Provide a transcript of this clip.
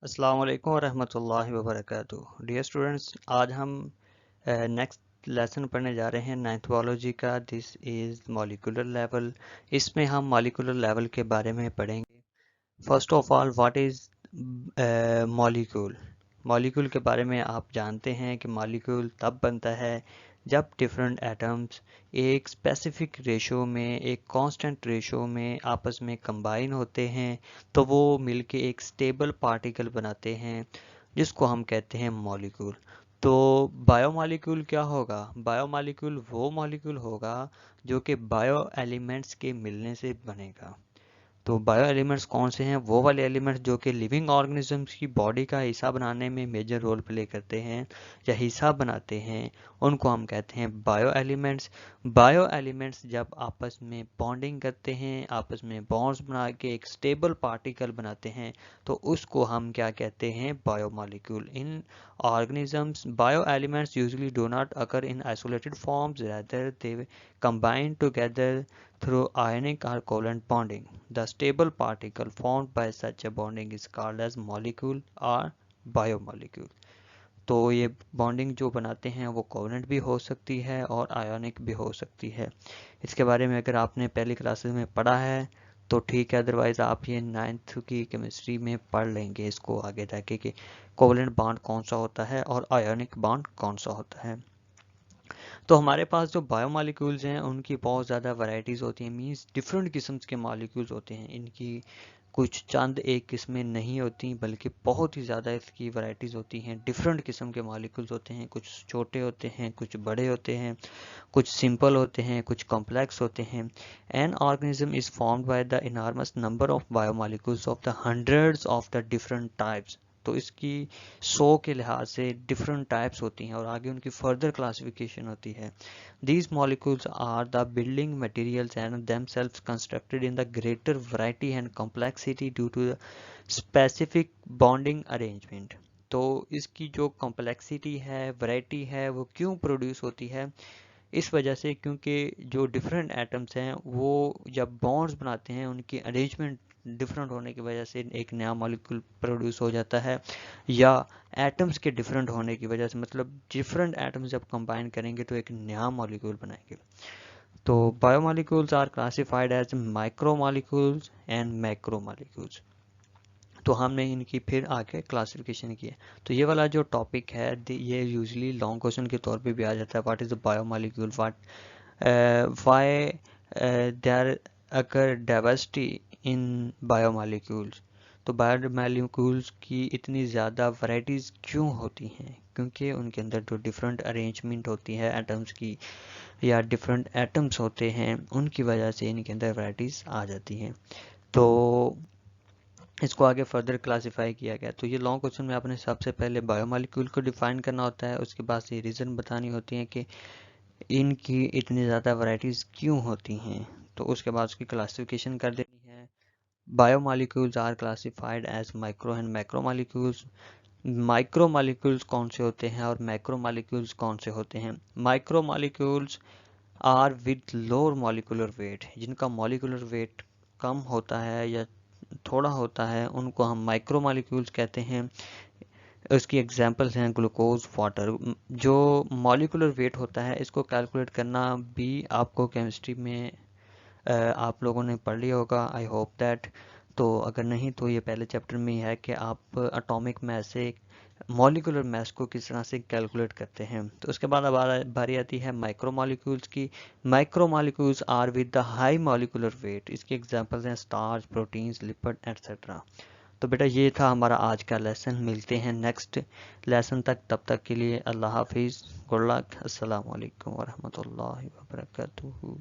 अस्सलाम वालेकुम वरहमतुल्लाहि वबरकातुहू। डियर स्टूडेंट्स, आज हम नेक्स्ट लेसन पढ़ने जा रहे हैं नाइन्थ बायोलॉजी का। This is molecular level. इसमें हम मॉलिक्यूलर लेवल के बारे में पढ़ेंगे। First of all, what is molecule. Molecule के बारे में आप जानते हैं कि मॉलिक्यूल तब बनता है जब डिफरेंट एटम्स एक स्पेसिफिक रेशो में, एक कांस्टेंट रेशो में आपस में कंबाइन होते हैं, तो वो मिलके एक स्टेबल पार्टिकल बनाते हैं जिसको हम कहते हैं मॉलिक्यूल। तो बायोमॉलिक्यूल क्या होगा? बायोमॉलिक्यूल वो मॉलिक्यूल होगा जो कि बायो एलिमेंट्स के मिलने से बनेगा। तो बायो एलिमेंट्स कौन से हैं? वो वाले एलिमेंट्स जो कि लिविंग ऑर्गेनिजम्स की बॉडी का हिस्सा बनाने में मेजर रोल प्ले करते हैं या हिस्सा बनाते हैं, उनको हम कहते हैं बायो एलिमेंट्स। बायो एलिमेंट्स जब आपस में बॉन्डिंग करते हैं, आपस में बॉन्ड्स बना के एक स्टेबल पार्टिकल बनाते हैं, तो उसको हम क्या कहते हैं? Biomolecule. In organisms, bioelements usually do not occur in isolated forms, rather they combine together through ionic or covalent bonding. The stable particle formed by such a bonding is called as molecule or biomolecule. तो ये bonding जो बनाते हैं वो covalent भी हो सकती है और आयोनिक भी हो सकती है। इसके बारे में अगर आपने पहली क्लासेस में पढ़ा है तो ठीक है, अदरवाइज आप ये नाइन्थ की केमिस्ट्री में पढ़ लेंगे इसको आगे जाके कि कोवेलेंट बॉन्ड कौन सा होता है और आयोनिक बॉन्ड कौन सा होता है। तो हमारे पास जो बायोमॉलिक्यूल्स हैं उनकी बहुत ज़्यादा वैरायटीज़ होती हैं, मींस डिफरेंट किस्म के मॉलिक्यूल्स होते हैं। इनकी कुछ चंद एक किस्में नहीं होती बल्कि बहुत ही ज़्यादा इसकी वैरायटीज़ होती हैं। डिफरेंट किस्म के मॉलिक्यूल्स होते हैं, कुछ छोटे होते हैं, कुछ बड़े होते हैं, कुछ सिंपल होते हैं, कुछ कॉम्प्लेक्स होते हैं। An organism is formed by the enormous number of biomolecules of the hundreds of the different types. तो इसकी 100 के लिहाज से डिफरेंट टाइप्स होती हैं और आगे उनकी फर्दर क्लासिफिकेशन होती है। These molecules are the building materials and themselves constructed in the greater variety and complexity due to the specific bonding arrangement. तो इसकी जो कॉम्प्लेक्सिटी है, वैरायटी है, वो क्यों प्रोड्यूस होती है? इस वजह से क्योंकि जो डिफरेंट एटम्स हैं वो जब बॉन्ड्स बनाते हैं उनकी अरेंजमेंट डिफरेंट होने की वजह से एक नया मॉलिक्यूल प्रोड्यूस हो जाता है, या एटम्स के डिफरेंट होने की वजह से, मतलब डिफरेंट एटम्स जब कंबाइन करेंगे तो एक नया मॉलिक्यूल बनाएंगे। तो biomolecules are classified as micro molecules and macro molecules. तो हमने इनकी फिर आगे क्लासिफिकेशन की है। तो ये वाला जो टॉपिक है ये यूजली लॉन्ग क्वेश्चन के तौर पे भी आ जाता है। What is the biomolecule, what why there occur diversity in biomolecules. तो बायोमॉलिक्यूल्स की इतनी ज़्यादा वैरायटीज़ क्यों होती हैं? क्योंकि उनके अंदर जो डिफरेंट अरेंजमेंट होती है एटम्स की, या डिफरेंट एटम्स होते हैं, उनकी वजह से इनके अंदर वैरायटीज़ आ जाती हैं। तो इसको आगे फर्दर क्लासिफाई किया गया। तो ये लॉन्ग क्वेश्चन में आपने सबसे पहले बायोमॉलिक्यूल को डिफाइन करना होता है, उसके बाद से रीज़न बतानी होती है कि इनकी इतनी ज़्यादा वैरायटीज़ क्यों होती हैं, तो उसके बाद उसकी क्लासिफिकेशन कर देनी है। Biomolecules are classified as micro and macro molecules. Micro molecules कौन से होते हैं और मैक्रो मॉलिक्यूल्स कौन से होते हैं? Micro molecules are with lower molecular weight, जिनका मॉलिक्यूलर वेट कम होता है या थोड़ा होता है, उनको हम माइक्रो मॉलिक्यूल्स कहते हैं। उसकी एग्जांपल्स हैं ग्लूकोज, वाटर। जो मॉलिक्यूलर वेट होता है इसको कैलकुलेट करना भी आपको केमिस्ट्री में आप लोगों ने पढ़ लिया होगा, आई होप दैट। तो अगर नहीं तो ये पहले चैप्टर में ही है कि आप एटॉमिक मास से मॉलिक्यूलर मास को किस तरह से कैलकुलेट करते हैं। तो उसके बाद अब बारी आती है माइक्रो मॉलिक्यूल्स की। Micro molecules are with the high molecular weight. इसके एग्जांपल्स हैं स्टार्च, प्रोटीन्स, लिपिड एटसेट्रा। तो बेटा ये था हमारा आज का लेसन। मिलते हैं नेक्स्ट लेसन तक, तब तक के लिए अल्लाह हाफिज़, गुड लक, अस्सलाम वालेकुम वरहमतुल्लाहि वबरकातुहू।